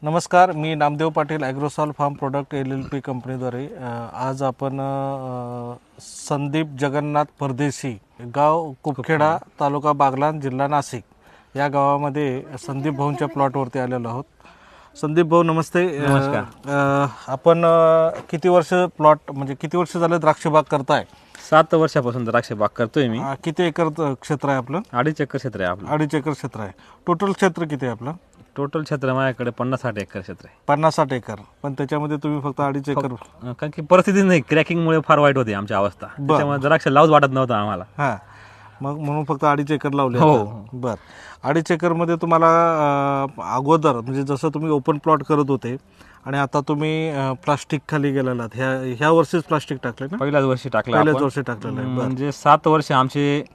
नमस्कार, मी Namdev Patil Agrosol farm product LLP कंपनीद्वारे आज आपण संदीप जगन्नाथ परदेशी, गाव कुपखेडा, तालुका बागलाण, जिल्हा नाशिक या गावामध्ये संदीप भाऊंच्या प्लॉटवरती आलेलो आहोत. संदीप भाऊ नमस्ते. नमस्कार. आपण किती वर्ष प्लॉट म्हणजे किती वर्ष झाले द्राक्ष बाग करताय? 7 वर्षापासून द्राक्ष बाग करतोय मी. किती एकर क्षेत्र आहे आपलं? 2.5 एकर क्षेत्र आहे आपलं. 2.5 एकर क्षेत्र आहे. टोटल क्षेत्र किती आहे आपलं? टोटल क्षेत्र माझ्याकडे 50-60 एकर क्षेत्र आहे. 50-60 एकर. पण त्याच्यामध्ये तुम्ही फक्त 2.5 एकर. कारण की परिस्थिती नाही, क्रॅकिंगमुळे फार वाईट होती आमची अवस्था. त्याच्यामुळे द्राक्ष लावूच वाटत नव्हतं आम्हाला. हां, मग म्हणून फक्त 2.5 एकर लावले. हो. बरं. 2.5 एकरमध्ये तुम्हाला अगोदर म्हणजे जसं तुम्ही ओपन प्लॉट करत होते आणि आता तुम्ही प्लास्टिक खाली गेलेलात, ह्या वर्षीच प्लास्टिक टाकले ना? पहिल्याच वर्षी टाकलं पहिल्याच आपण. वर्षी टाकलेलं आहे. बरं. म्हणजे 7 वर्ष आमचे